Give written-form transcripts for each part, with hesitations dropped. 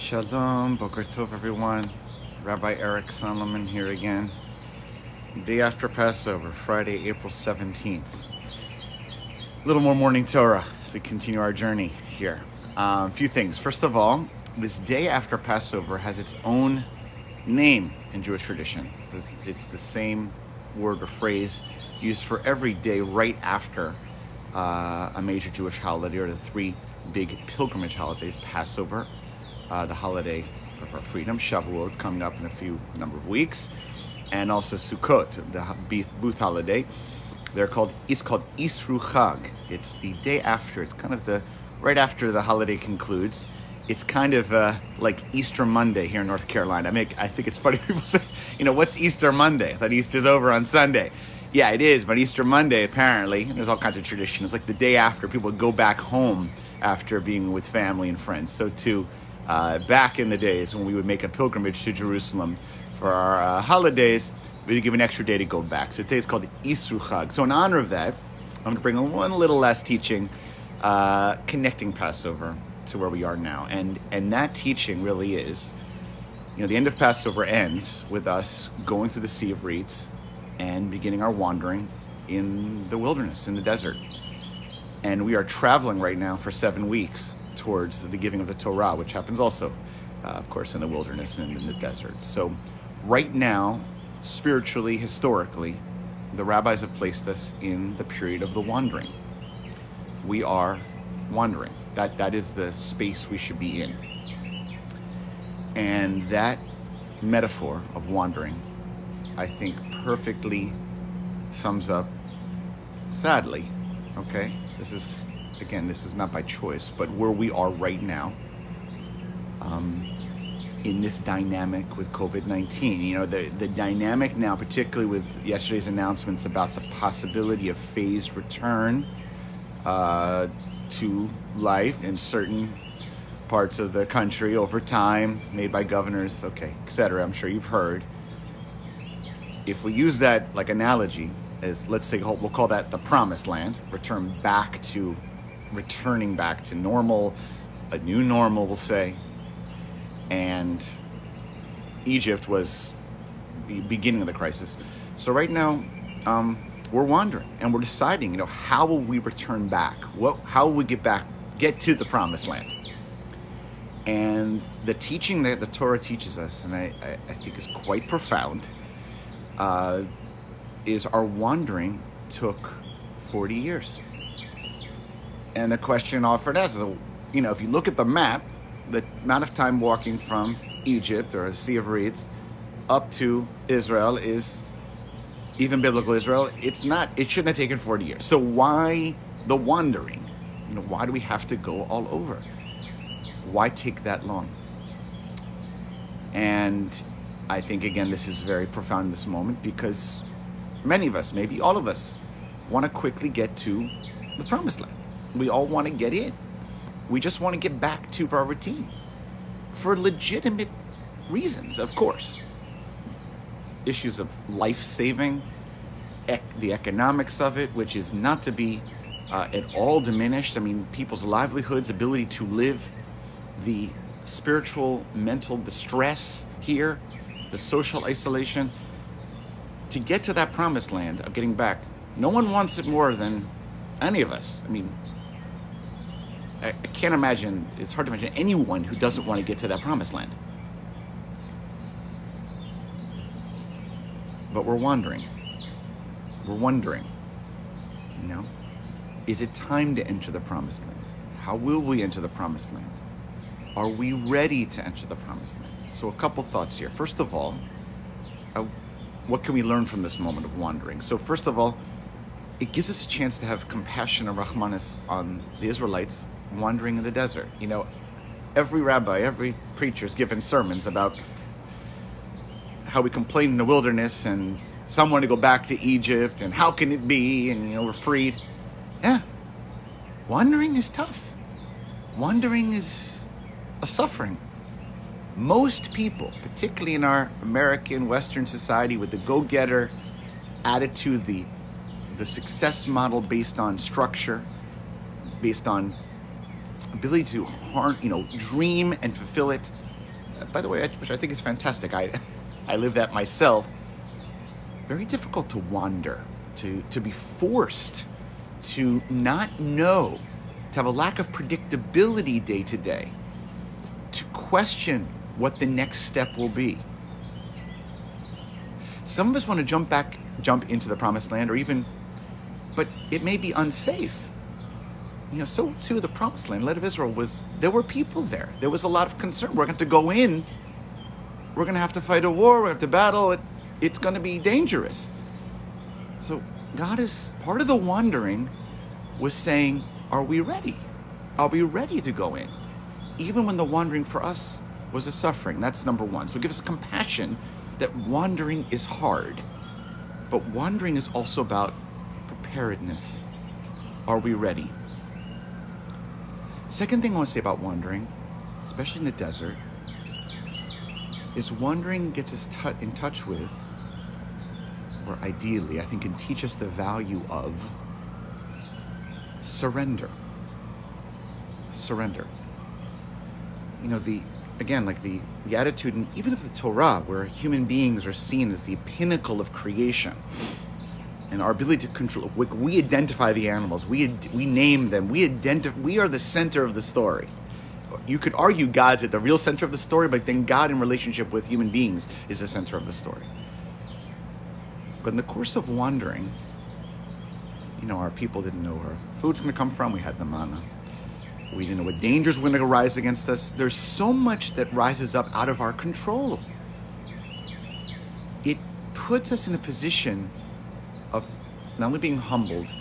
Shalom, Boker Tov, everyone. Rabbi Eric Solomon here again. Day after Passover, Friday, April 17th. A little more morning Torah as we continue our journey here. A few things. First of all, this day after Passover has its own name in Jewish tradition. It's the same word or phrase used for every day right after a major Jewish holiday, or the three big pilgrimage holidays: Passover, the holiday of our freedom, Shavuot, coming up in a number of weeks, and also Sukkot, the booth holiday. It's called Isru Chag. It's the day after. It's kind of right after the holiday concludes. It's kind of like Easter Monday here in North Carolina. I think it's funny people say, what's Easter Monday? I thought Easter's over on Sunday. Yeah, it is, but Easter Monday, apparently, there's all kinds of traditions. It's like the day after people go back home after being with family and friends. So too, back in the days when we would make a pilgrimage to Jerusalem for our holidays, we would give an extra day to go back. So today is called Isru Chag. So in honor of that, I'm going to bring on one little last teaching, connecting Passover to where we are now. And that teaching really is, the end of Passover ends with us going through the Sea of Reeds and beginning our wandering in the wilderness, in the desert. And we are traveling right now for 7 weeks towards the giving of the Torah, which happens also, of course, in the wilderness and in the desert. So right now, spiritually, historically, the rabbis have placed us in the period of the wandering. We are wandering. That is the space we should be in. And that metaphor of wandering, I think, perfectly sums up, sadly, okay? This is not by choice, but where we are right now, in this dynamic with COVID-19. The dynamic now, particularly with yesterday's announcements about the possibility of phased return to life in certain parts of the country over time, made by governors, etc. I'm sure you've heard. If we use that like analogy as, let's say, we'll call that the promised land, returning back to normal, a new normal, we'll say. And Egypt was the beginning of the crisis. So right now, we're wandering and we're deciding, how will we return back? How will we get to the promised land? And the teaching that the Torah teaches us, and I think is quite profound, is our wandering took 40 years. And the question offered us is, if you look at the map, the amount of time walking from Egypt or the Sea of Reeds up to Israel is, even biblical Israel, it shouldn't have taken 40 years. So why the wandering? Why do we have to go all over? Why take that long? And I think, again, this is very profound in this moment, because many of us, maybe all of us, want to quickly get to the promised land. We all want to get in. We just want to get back to our routine for legitimate reasons, of course. Issues of life-saving, the economics of it, which is not to be at all diminished. People's livelihoods, ability to live, the spiritual, mental distress here, the social isolation, to get to that promised land of getting back. No one wants it more than any of us. I can't imagine, it's hard to imagine anyone who doesn't want to get to that promised land. But we're wondering, is it time to enter the promised land? How will we enter the promised land? Are we ready to enter the promised land? So a couple thoughts here. First of all, what can we learn from this moment of wandering? So first of all, it gives us a chance to have compassion and rahmanis on the Israelites wandering in the desert. Every rabbi, every preacher is given sermons about how we complain in the wilderness and some want to go back to Egypt and how can it be, and we're freed. Yeah, wandering is tough. Wandering is a suffering. Most people, particularly in our American Western society, with the go-getter attitude, the success model based on structure, based on ability to dream and fulfill it, by the way, which I think is fantastic. I live that myself. Very difficult to wander, to be forced to not know, to have a lack of predictability day to day, to question what the next step will be. Some of us want to jump into the promised land, but it may be unsafe. So too the promised land, land of Israel, there were people there. There was a lot of concern. We're going to go in. We're going to have to fight a war. We have to battle. It's going to be dangerous. So God is, part of the wandering was saying, are we ready? Are we ready to go in? Even when the wandering for us was a suffering. That's number one. So give us compassion that wandering is hard. But wandering is also about preparedness. Are we ready? Second thing I want to say about wandering, especially in the desert, is wandering gets us in touch with, or ideally, I think can teach us the value of surrender. Surrender. The attitude, and even of the Torah, where human beings are seen as the pinnacle of creation, and our ability to control, we identify the animals, we name them, we are the center of the story. You could argue God's at the real center of the story, but then God in relationship with human beings is the center of the story. But in the course of wandering, our people didn't know where food's going to come from. We had the manna. We didn't know what dangers were going to rise against us. There's so much that rises up out of our control. It puts us in a position of not only being humbled,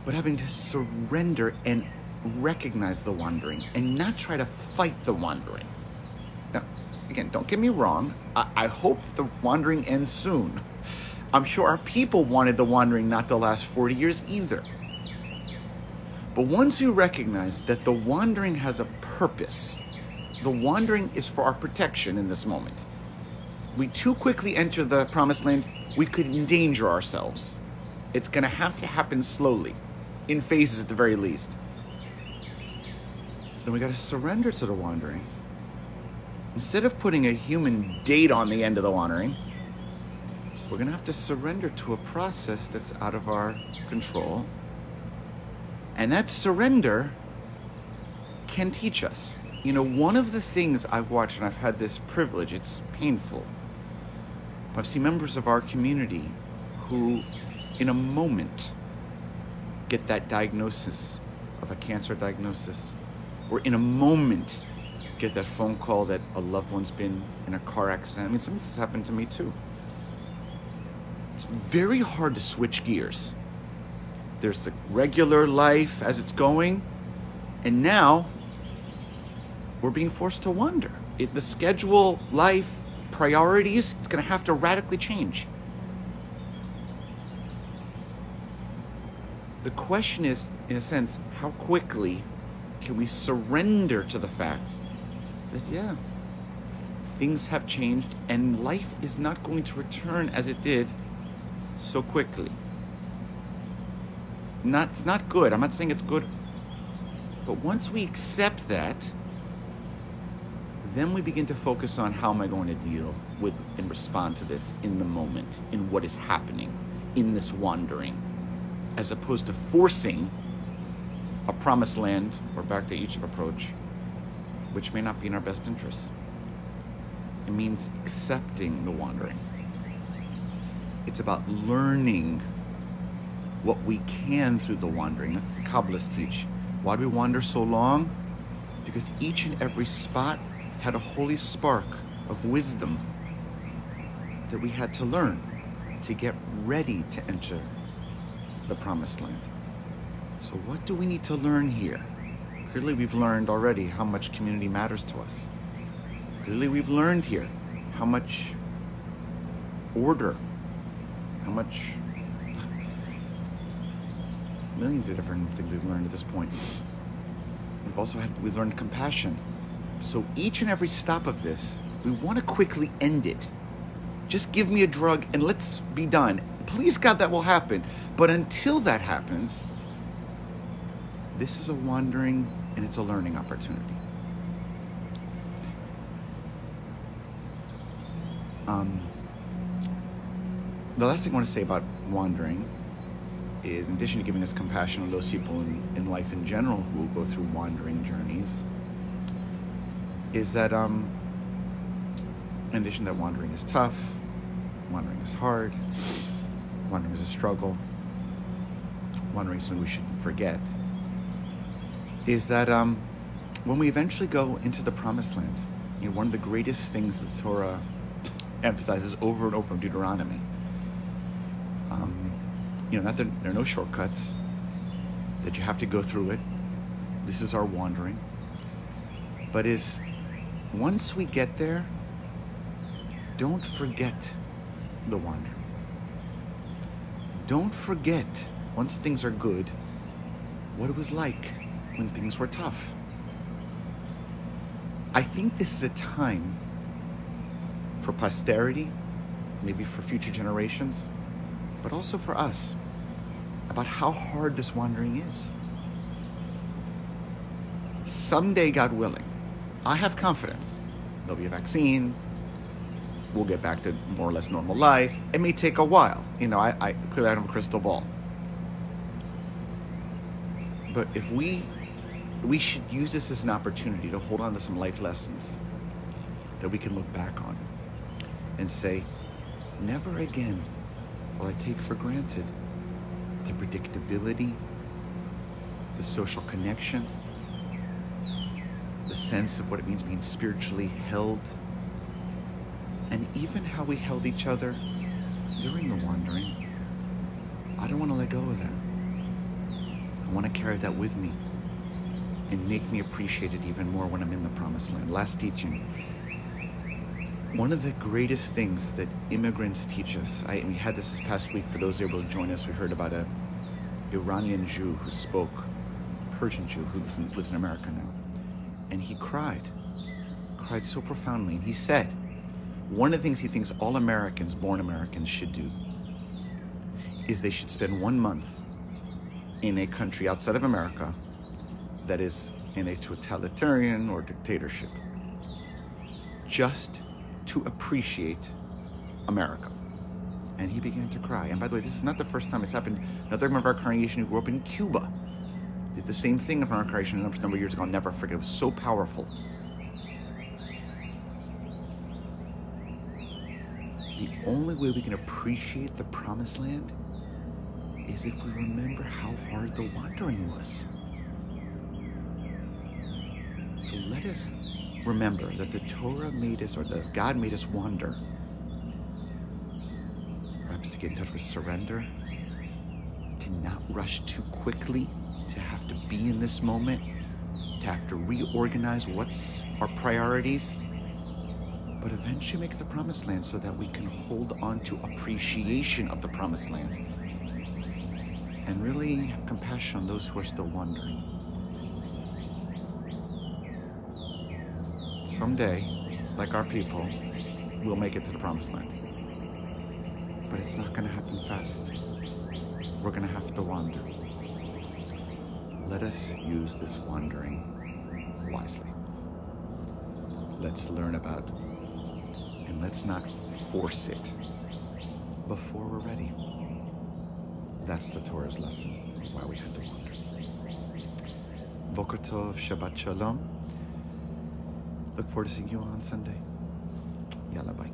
but having to surrender and recognize the wandering and not try to fight the wandering. Now, again, don't get me wrong. I hope the wandering ends soon. I'm sure our people wanted the wandering not to last 40 years either. But once you recognize that the wandering has a purpose, the wandering is for our protection in this moment. We too quickly enter the promised land, we could endanger ourselves. It's going to have to happen slowly, in phases at the very least. Then we got to surrender to the wandering. Instead of putting a human date on the end of the wandering, we're going to have to surrender to a process that's out of our control. And that surrender can teach us. One of the things I've watched, and I've had this privilege, it's painful. I've seen members of our community who, in a moment, get that diagnosis of a cancer diagnosis, or in a moment, get that phone call that a loved one's been in a car accident. Some of this has happened to me too. It's very hard to switch gears. There's the regular life as it's going, and now we're being forced to wander. The schedule, life, priorities, it's going to have to radically change. The question is, in a sense, how quickly can we surrender to the fact that, things have changed and life is not going to return as it did so quickly. It's not good. I'm not saying it's good. But once we accept that, then we begin to focus on how am I going to deal with and respond to this in the moment, in what is happening, in this wandering, as opposed to forcing a promised land or back to Egypt approach, which may not be in our best interests. It means accepting the wandering. It's about learning what we can through the wandering. That's the Kabbalists teach. Why do we wander so long? Because each and every spot had a holy spark of wisdom that we had to learn to get ready to enter the promised land. So what do we need to learn here? Clearly we've learned already how much community matters to us. Clearly we've learned here how much order, how much millions of different things we've learned at this point. We've learned compassion. So each and every stop of this, we want to quickly end it. Just give me a drug and let's be done. Please God, that will happen. But until that happens, this is a wandering and it's a learning opportunity. The last thing I want to say about wandering is, in addition to giving us compassion on those people in life in general who will go through wandering journeys, is that in addition that wandering is tough, wandering is hard, wandering is a struggle, wandering is something we shouldn't forget, is that when we eventually go into the promised land, one of the greatest things the Torah emphasizes over and over in Deuteronomy, not that there are no shortcuts, that you have to go through it. This is our wandering. But is, once we get there, don't forget the wandering. Don't forget, once things are good, what it was like when things were tough. I think this is a time for posterity, maybe for future generations, but also for us, about how hard this wandering is. Someday, God willing, I have confidence, there'll be a vaccine, we'll get back to more or less normal life. It may take a while. I clearly don't have a crystal ball. But if we should use this as an opportunity to hold on to some life lessons that we can look back on and say, never again will I take for granted the predictability, the social connection, the sense of what it means being spiritually held, and even how we held each other during the wandering. I don't want to let go of that. I want to carry that with me and make me appreciate it even more when I'm in the promised land. Last teaching. One of the greatest things that immigrants teach us, we had this past week, for those who were able to join us, we heard about an Iranian Jew who spoke, Persian Jew who lives in America now. And he cried so profoundly. And he said, one of the things he thinks all Americans, born Americans, should do is they should spend 1 month in a country outside of America that is in a totalitarian or dictatorship, just to appreciate America. And he began to cry. And by the way, this is not the first time it's happened. Another member of our congregation who grew up in Cuba did the same thing in our congregation a number of years ago. I'll never forget. It was so powerful. The only way we can appreciate the promised land is if we remember how hard the wandering was. So let us remember that the Torah made us, or that God made us wander. Perhaps to get in touch with surrender, to not rush too quickly, to have to be in this moment, to have to reorganize what's our priorities, but eventually make the promised land so that we can hold on to appreciation of the promised land and really have compassion on those who are still wandering. Someday, like our people, we'll make it to the promised land. But it's not going to happen fast. We're going to have to wander. Let us use this wandering wisely. Let's learn about, and let's not force it before we're ready. That's the Torah's lesson, why we had to wander. Boker Tov, Shabbat Shalom. Look forward to seeing you on Sunday. Yalla, bye.